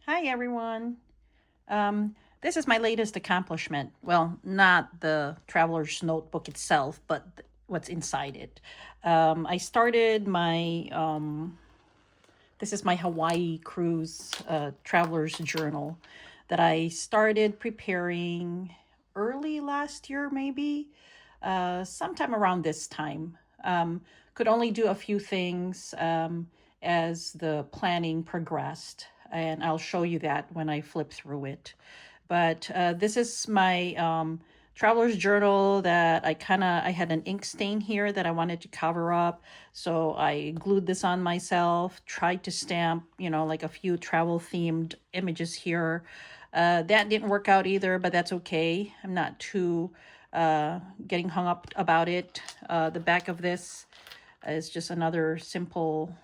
Hi, everyone. This is my latest accomplishment. Well, not the traveler's notebook itself, but what's inside it. I started this is my Hawaii cruise traveler's journal that I started preparing early last year, maybe, sometime around this time. Could only do a few things as the planning progressed, and I'll show you that when I flip through it. But this is my traveler's journal that I had an ink stain here that I wanted to cover up. So I glued this on myself, tried to stamp, like a few travel themed images here. That didn't work out either, but that's okay. I'm not too getting hung up about it. The back of this is just another simple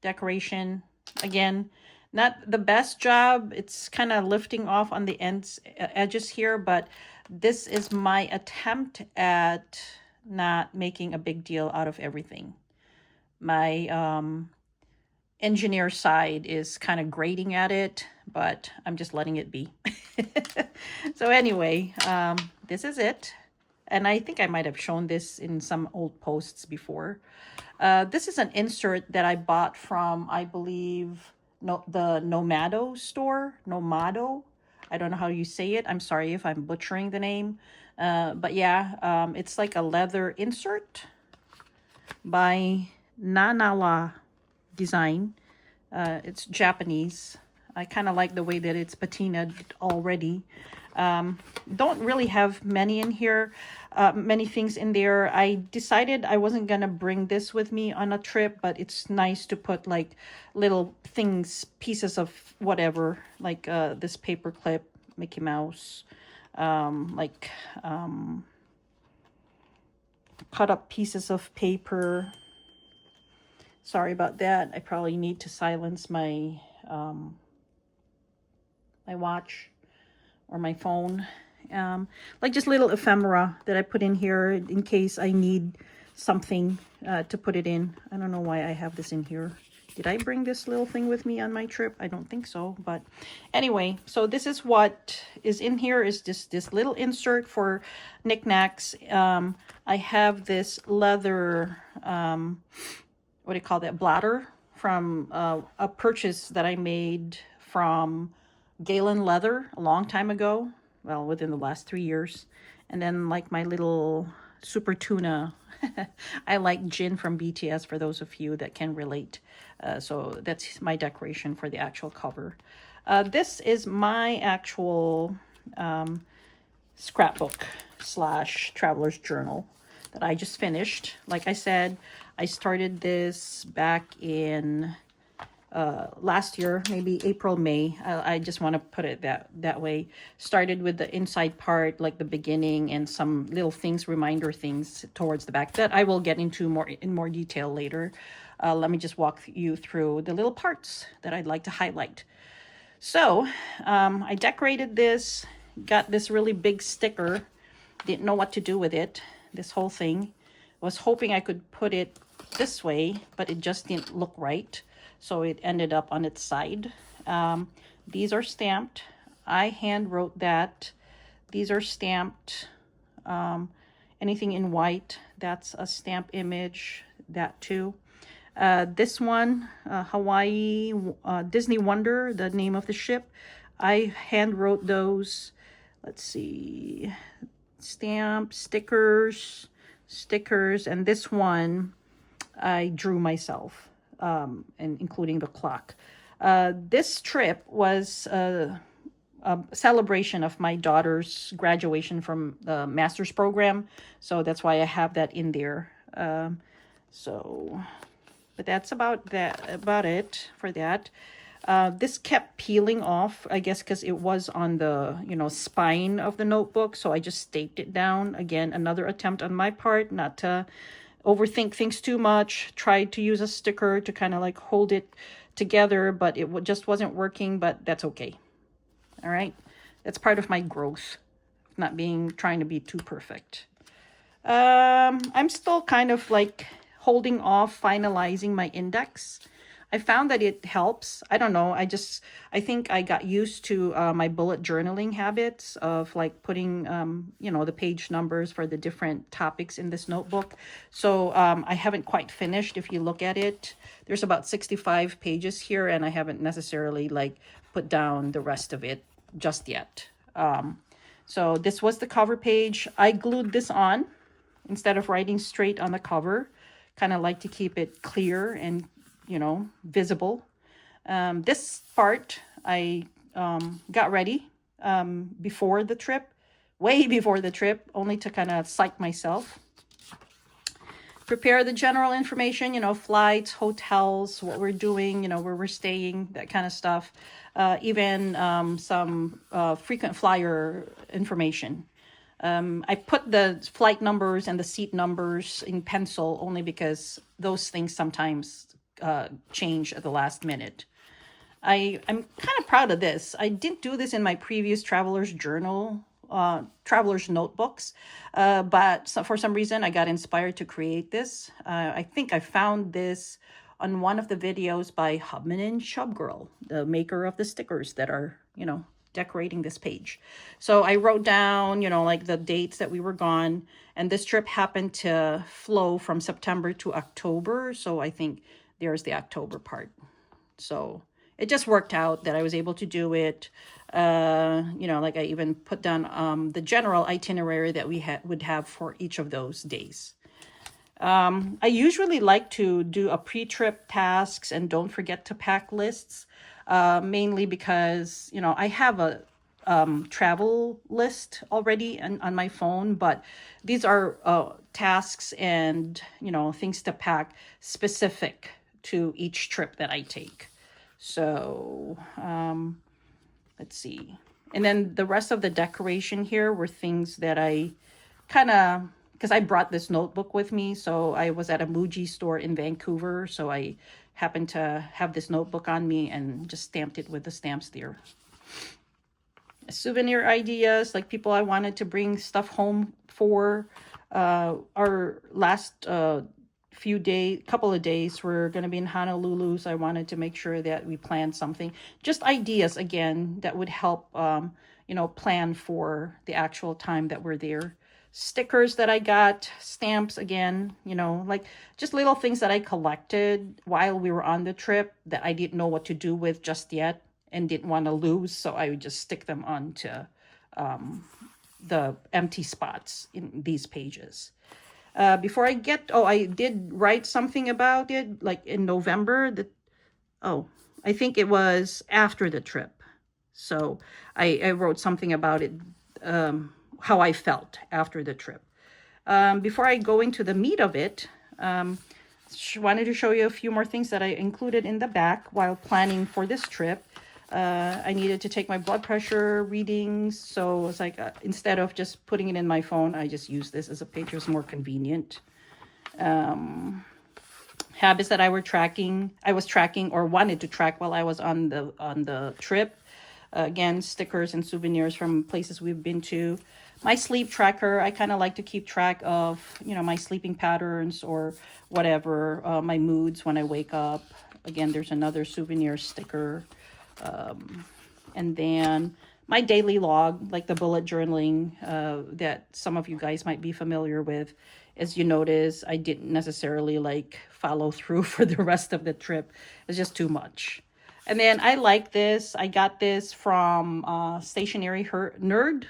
decoration. Again, not the best job. It's kind of lifting off on the edges here, but this is my attempt at not making a big deal out of everything. My engineer side is kind of grating at it, but I'm just letting it be. So anyway, this is it. And I think I might have shown this in some old posts before. This is an insert that I bought from, I believe, the Nomado store. Nomado. I don't know how you say it. I'm sorry if I'm butchering the name. But yeah, it's like a leather insert by Nanala Design. It's Japanese. I kind of like the way that it's patinaed already. Don't really have many in here, many things in there. I decided I wasn't going to bring this with me on a trip, but it's nice to put like little things, pieces of whatever, like this paper clip, Mickey Mouse, like cut up pieces of paper. Sorry about that. I probably need to silence my my watch or my phone. Like just little ephemera that I put in here in case I need something to put it in. I don't know why I have this in here. Did I bring this little thing with me on my trip? I don't think so. But anyway, so this is what is in here is this little insert for knickknacks. I have this leather, what do you call that, bladder from a purchase that I made from Galen Leather a long time ago. Well, within the last 3 years. And then like my little super tuna. I like gin from BTS for those of you that can relate. So that's my decoration for the actual cover. This is my actual scrapbook slash traveler's journal that I just finished. Like I said, I started this back in last year, maybe April, May. I just want to put it that way. Started with the inside part, like the beginning, and some little things, reminder things towards the back that I will get into more detail later. Let me just walk you through the little parts that I'd like to highlight. So I decorated this, got this really big sticker, didn't know what to do with it, this whole thing. Was hoping I could put it this way, but it just didn't look right. So it ended up on its side. These are stamped. I hand wrote that. These are stamped. Anything in white, that's a stamp image, that too. This one, Hawaii Disney Wonder, the name of the ship. I hand wrote those. Let's see. Stamp, stickers, and this one I drew myself, and including the clock. This trip was a celebration of my daughter's graduation from the master's program, so that's why I have that in there. But that's about it for that. This kept peeling off, I guess, because it was on the spine of the notebook. So I just taped it down. Again, another attempt on my part not to overthink things too much. Tried to use a sticker to kind of like hold it together, but it just wasn't working. But that's okay. All right, that's part of my growth, not trying to be too perfect. I'm still kind of like holding off finalizing my index. I found that it helps. I don't know. I think I got used to my bullet journaling habits of like putting, you know, the page numbers for the different topics in this notebook. So I haven't quite finished. If you look at it, there's about 65 pages here, and I haven't necessarily like put down the rest of it just yet. So this was the cover page. I glued this on instead of writing straight on the cover. Kind of like to keep it clear and, you know, visible. This part I got ready before the trip, way before the trip, only to kind of psych myself. Prepare the general information, you know, flights, hotels, what we're doing, you know, where we're staying, that kind of stuff. Even some frequent flyer information. I put the flight numbers and the seat numbers in pencil only because those things sometimes change at the last minute. I'm kind of proud of this. I didn't do this in my previous traveler's journal, traveler's notebooks, but for some reason I got inspired to create this. I think I found this on one of the videos by Hubman and Shubgirl, the maker of the stickers that are, you know, decorating this page. So I wrote down, you know, like the dates that we were gone, and this trip happened to flow from September to October. So I think there's the October part. So it just worked out that I was able to do it. You know, like I even put down the general itinerary that we would have for each of those days. I usually like to do a pre-trip tasks and don't forget to pack lists, mainly because, you know, I have a travel list already on my phone, but these are tasks and, you know, things to pack specific to each trip that I take. So let's see. And then the rest of the decoration here were things that I kind of, because I brought this notebook with me. So I was at a Muji store in Vancouver. So I happened to have this notebook on me and just stamped it with the stamps there. Souvenir ideas, like people I wanted to bring stuff home for. Our last couple of days, we're going to be in Honolulu. So I wanted to make sure that we planned something. Just ideas, again, that would help, you know, plan for the actual time that we're there. Stickers that I got, stamps again, you know, like just little things that I collected while we were on the trip that I didn't know what to do with just yet and didn't want to lose. So I would just stick them onto the empty spots in these pages. Before I get, I did write something about it, like in November. I think it was after the trip. So I wrote something about it, how I felt after the trip. Before I go into the meat of it, wanted to show you a few more things that I included in the back while planning for this trip. I needed to take my blood pressure readings, so it's like instead of just putting it in my phone, I just use this as a picture. It's more convenient. Habits that I was tracking or wanted to track while I was on the trip. Again, stickers and souvenirs from places we've been to. My sleep tracker, I kind of like to keep track of, you know, my sleeping patterns or whatever, my moods when I wake up. Again, there's another souvenir sticker. And then my daily log, like the bullet journaling that some of you guys might be familiar with. As you notice, I didn't necessarily like follow through for the rest of the trip. It's just too much. And then I like this. I got this from Stationery Nerd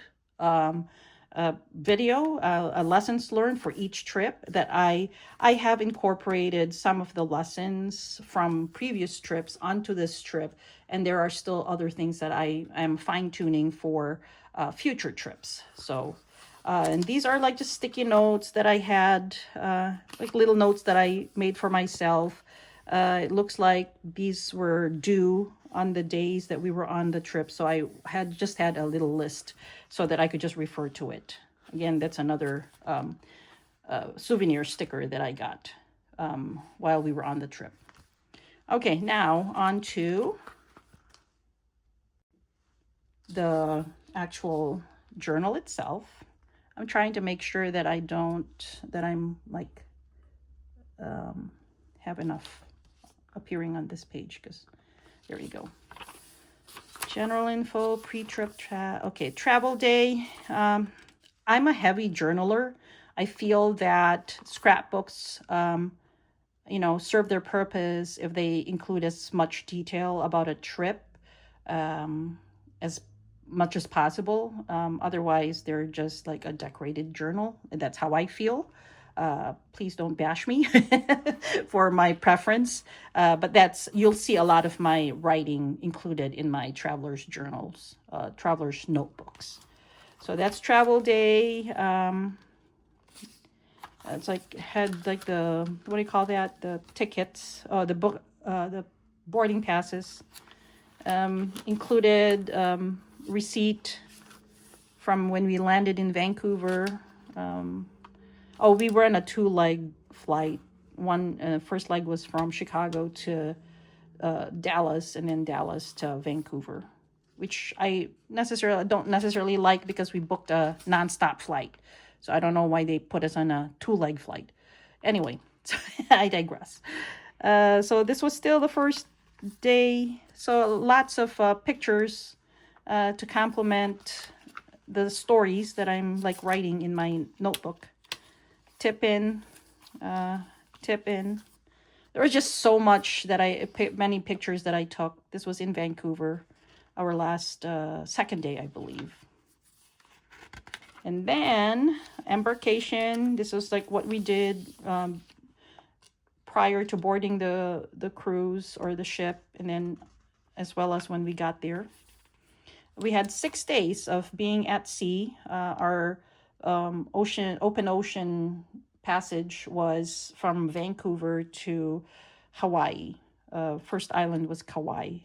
video, lessons learned for each trip that I have incorporated some of the lessons from previous trips onto this trip. And there are still other things that I am fine tuning for future trips. So, and these are like just sticky notes that I had, like little notes that I made for myself. It looks like these were due on the days that we were on the trip. So I had a little list so that I could just refer to it. Again, that's another souvenir sticker that I got while we were on the trip. Okay, now on to the actual journal itself. I'm trying to make sure that I'm like, have enough appearing on this page because there you go. General info, pre-trip, okay, travel day. I'm a heavy journaler. I feel that scrapbooks, you know, serve their purpose if they include as much detail about a trip as much as possible. Otherwise, they're just like a decorated journal. And that's how I feel. Please don't bash me for my preference. But that's, you'll see a lot of my writing included in my traveler's journals, traveler's notebooks. So that's travel day. It's like had like the, what do you call that? The tickets, the book, the boarding passes. Included receipt from when we landed in Vancouver. Oh, we were on a 2-leg flight. One first leg was from Chicago to Dallas, and then Dallas to Vancouver, which I don't necessarily like because we booked a nonstop flight. So I don't know why they put us on a 2-leg flight. Anyway, I digress. So this was still the first day. So lots of pictures to complement the stories that I'm like writing in my notebook. Tip in. There was just so much that many pictures that I took. This was in Vancouver, our last second day, I believe. And then embarkation. This was like what we did prior to boarding the cruise or the ship, and then as well as when we got there. We had 6 days of being at sea. Our open ocean passage was from Vancouver to Hawaii. First island was Kauai.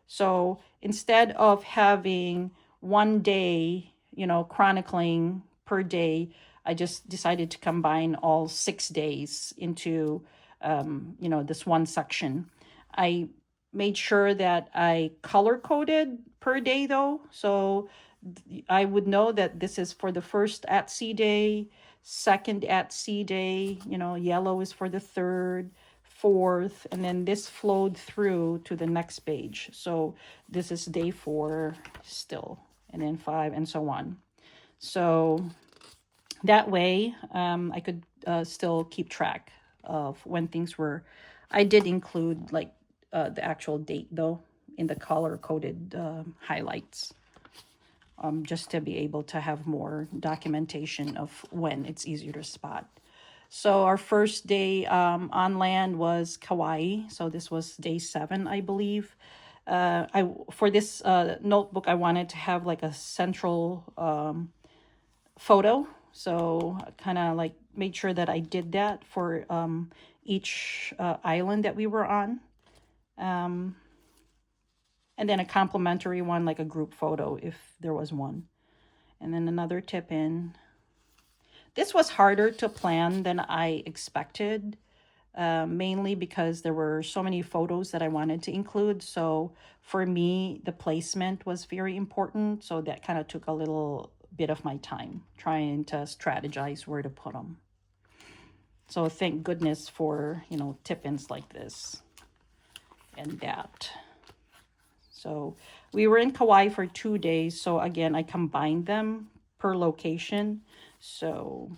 So instead of having one day, you know, chronicling per day, I just decided to combine all 6 days into, you know, this one section. I made sure that I color coded per day though. So I would know that this is for the first at sea day, second at sea day, you know, yellow is for the third, fourth, and then this flowed through to the next page. So this is day 4 still, and then 5 and so on. So that way I could still keep track of when things were. I did include like the actual date though in the color coded highlights, just to be able to have more documentation of when it's easier to spot. So our first day on land was Kauai. So this was day 7, I believe. For this notebook, I wanted to have like a central photo. So I kind of like made sure that I did that for each island that we were on. And then a complimentary one, like a group photo if there was one. And then another tip in. This was harder to plan than I expected, mainly because there were so many photos that I wanted to include. So for me, the placement was very important. So that kind of took a little bit of my time trying to strategize where to put them. So thank goodness for, you know, tip-ins like this and that. So we were in Kauai for 2 days. So again, I combined them per location. So,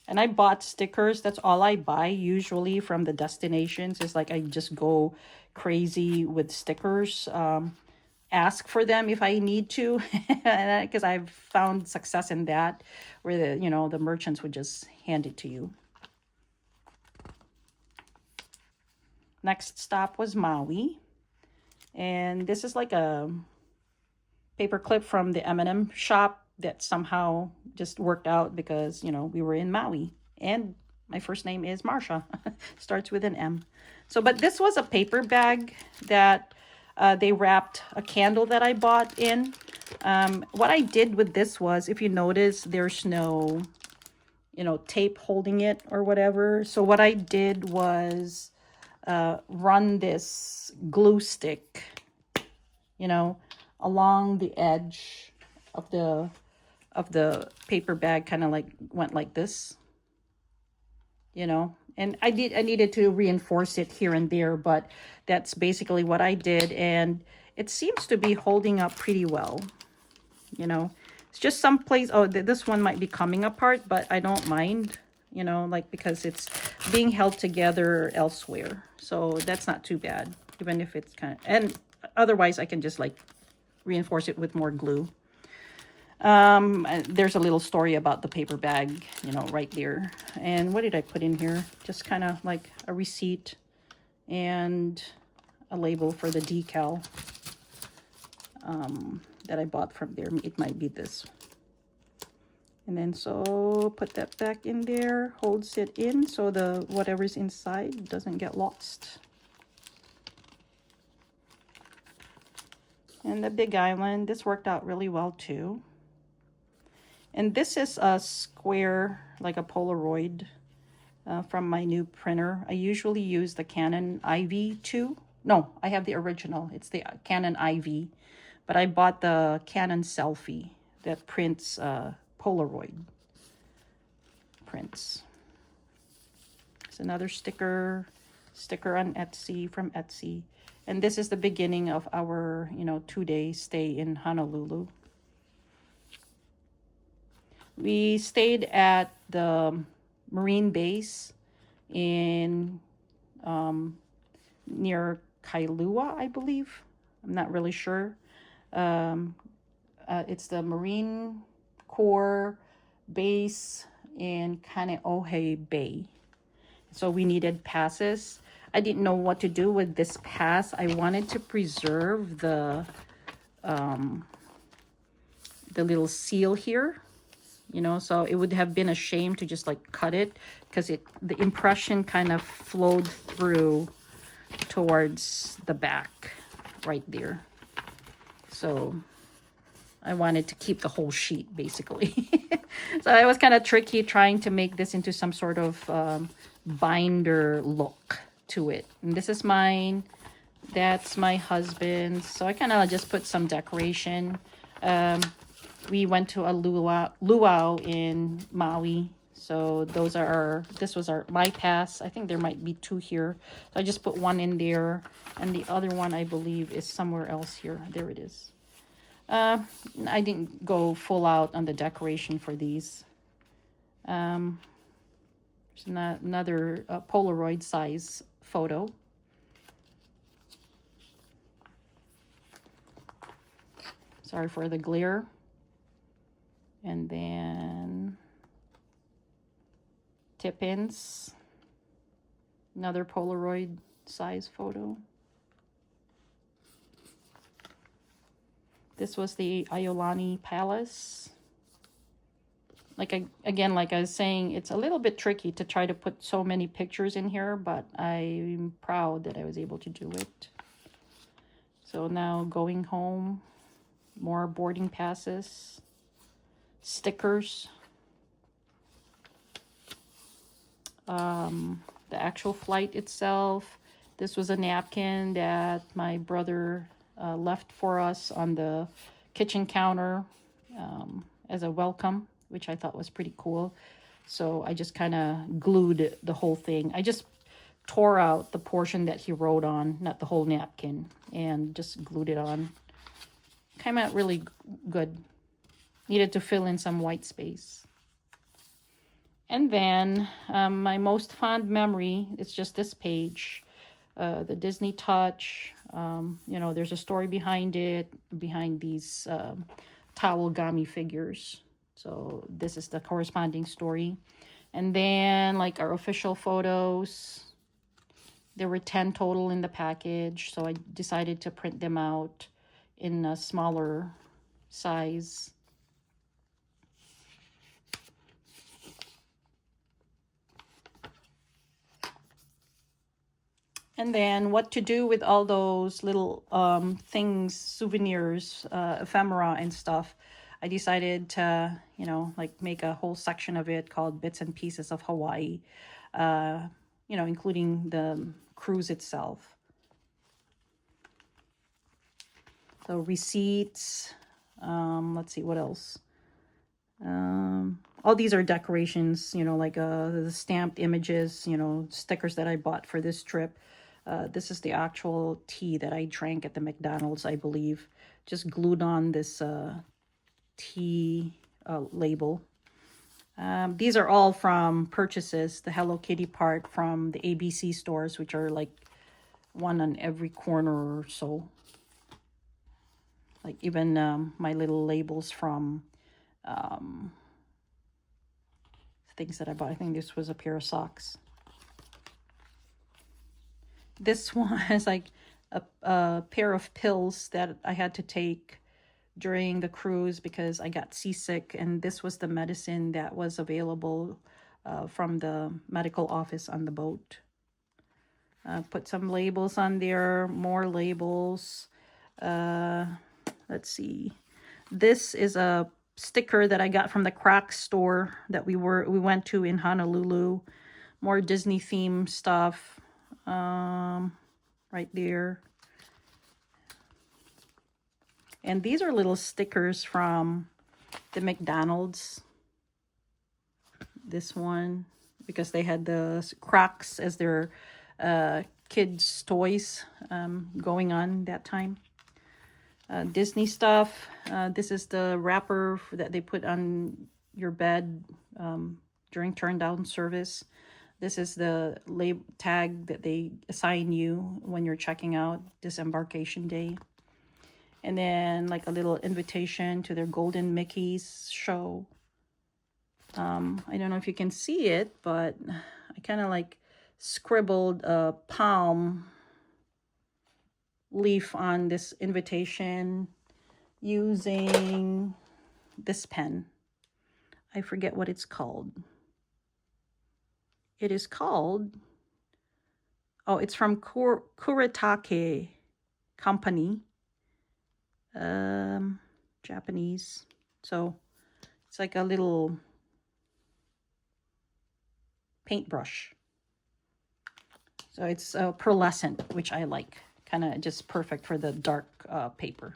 and I bought stickers. That's all I buy usually from the destinations. It's like I just go crazy with stickers. Ask for them if I need to, because I've found success in that, where the, you know, the merchants would just hand it to you. Next stop was Maui, and this is like a paper clip from the M&M shop that somehow just worked out because, you know, we were in Maui, and my first name is Marsha. Starts with an M. So, but this was a paper bag that they wrapped a candle that I bought in. What I did with this was, if you notice, there's no, you know, tape holding it or whatever. So what I did was run this glue stick, you know, along the edge of the paper bag, kind of like went like this, you know, And I needed to reinforce it here and there, but that's basically what I did. And it seems to be holding up pretty well. You know, it's just some place. Oh, this one might be coming apart, but I don't mind, you know, like, because it's being held together elsewhere. So that's not too bad, even if it's kind of, and otherwise I can just like reinforce it with more glue. There's a little story about the paper bag, you know, right there. And what did I put in here? Just kind of like a receipt and a label for the decal that I bought from there. It might be this. And then so put that back in there, holds it in so the whatever's inside doesn't get lost. And the big island, this worked out really well too. And this is a square, like a Polaroid from my new printer. I usually use the Canon IV2. No, I have the original. It's the Canon IV. But I bought the Canon Selfie that prints Polaroid prints. It's another sticker on Etsy, from Etsy. And this is the beginning of our, you know, 2-day stay in Honolulu. We stayed at the Marine base in near Kailua, I believe. I'm not really sure. It's the Marine Corps base in Kaneohe Bay. So we needed passes. I didn't know what to do with this pass. I wanted to preserve the little seal here, you know, so it would have been a shame to just like cut it, because the impression kind of flowed through towards the back right there. So I wanted to keep the whole sheet basically. So it was kind of tricky trying to make this into some sort of binder look to it. And this is mine. That's my husband's. So I kind of just put some decoration. We went to a luau in Maui. So those are this was my pass. I think there might be 2 here. So I just put one in there. And the other one, I believe, is somewhere else here. There it is. I didn't go full out on the decoration for these. There's another Polaroid size photo. Sorry for the glare. And then tip-ins. Another Polaroid size photo. This was the Iolani Palace. Again, like I was saying, it's a little bit tricky to try to put so many pictures in here, but I'm proud that I was able to do it. So now going home, more boarding passes, stickers, the actual flight itself. This was a napkin that my brother left for us on the kitchen counter as a welcome, which I thought was pretty cool. So I just kind of glued the whole thing. I just tore out the portion that he wrote on, not the whole napkin, and just glued it on. Came out really good. Needed to fill in some white space. And then my most fond memory, it's just this page. The Disney Touch, you know, there's a story behind it, behind these towel gami figures. So this is the corresponding story. And then like our official photos, there were 10 total in the package. So I decided to print them out in a smaller size. And then what to do with all those little things, souvenirs, ephemera and stuff. I decided to, you know, like make a whole section of it called Bits and Pieces of Hawaii, you know, including the cruise itself. So receipts, let's see, what else? all these are decorations, you know, like the stamped images, you know, stickers that I bought for this trip. This is the actual tea that I drank at the McDonald's, I believe. Just glued on this tea label. These are all from purchases, the Hello Kitty part from the ABC stores, which are like one on every corner or so. Like even my little labels from things that I bought. I think this was a pair of socks. This one is like a pair of pills that I had to take during the cruise because I got seasick, and this was the medicine that was available from the medical office on the boat. Put some labels on there, more labels. Let's see. This is a sticker that I got from the crack store that we went to in Honolulu. More Disney theme stuff right there. And these are little stickers from the McDonald's. This one, because they had the Crocs as their kids' toys going on that time. Disney stuff. This is the wrapper that they put on your bed during turn down service. This is the tag that they assign you when you're checking out disembarkation day. And then like a little invitation to their Golden Mickey's show. I don't know if you can see it, but I kind of like scribbled a palm leaf on this invitation using this pen. I forget what it's called. It is called, oh, it's from Kuretake Company. Japanese. So it's like a little paintbrush. So it's pearlescent, which I like. Kind of just perfect for the dark paper.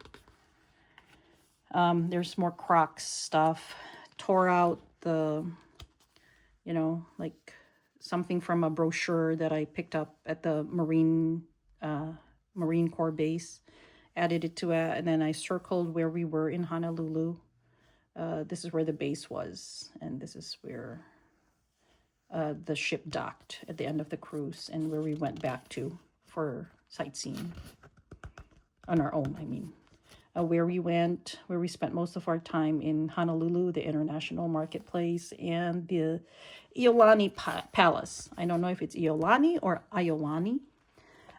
There's more Crocs stuff. Tore out the, you know, like something from a brochure that I picked up at the Marine Corps base. Added it to it, and then I circled where we were in Honolulu. This is where the base was, and this is where the ship docked at the end of the cruise, and where we went back to for sightseeing on our own. I mean, where we spent most of our time in Honolulu, the International Marketplace, and the Iolani Palace. I don't know if it's Iolani or Iolani.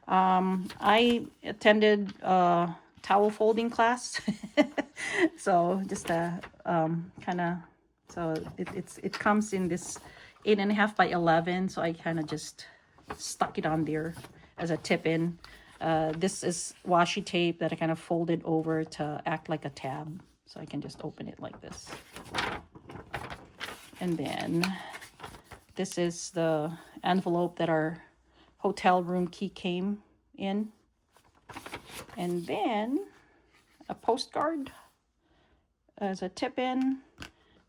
I attended a towel folding class, so just kind of, so it comes in this 8.5 by 11, so I kind of just stuck it on there as a tip-in. This is washi tape that I kind of folded over to act like a tab, so I can just open it like this. And then this is the envelope that our hotel room key came in. And then a postcard as a tip-in.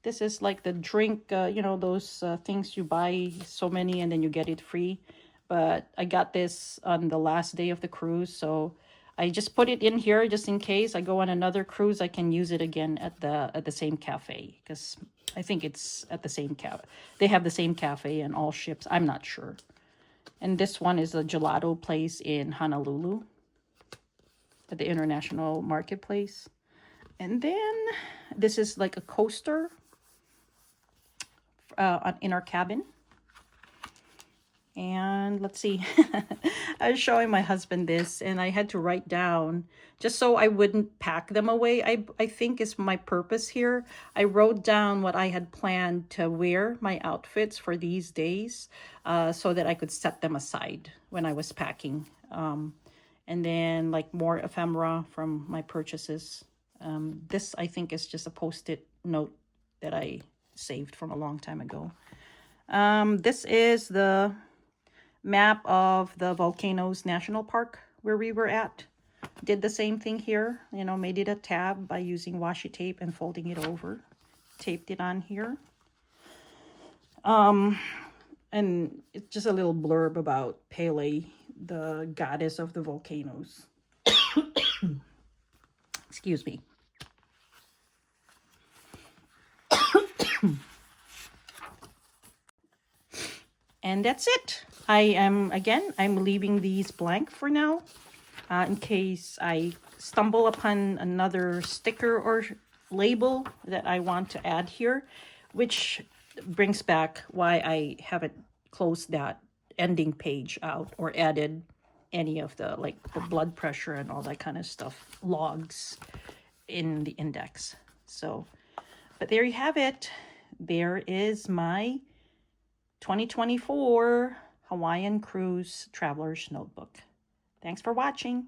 This is like the drink, you know, those things you buy so many and then you get it free. But I got this on the last day of the cruise, so I just put it in here just in case I go on another cruise. I can use it again at the same cafe, because I think it's at the same cafe. They have the same cafe in all ships. I'm not sure. And this one is a gelato place in Honolulu at the International Marketplace. And then this is like a coaster in our cabin. And let's see, I was showing my husband this, and I had to write down just so I wouldn't pack them away. I think is my purpose here. I wrote down what I had planned to wear, my outfits for these days, so that I could set them aside when I was packing. And then like more ephemera from my purchases. This I think is just a post-it note that I saved from a long time ago. This is the map of the Volcanoes National Park where we were at. Did the same thing here, you know, made it a tab by using washi tape and folding it over. Taped it on here. And it's just a little blurb about Pele, the goddess of the volcanoes. Excuse me. And that's it. I'm leaving these blank for now, in case I stumble upon another sticker or label that I want to add here, which brings back why I haven't closed that ending page out or added any of the, like, the blood pressure and all that kind of stuff, logs in the index. So, but there you have it. There is my 2024 Hawaiian Cruise Traveler's Notebook. Thanks for watching.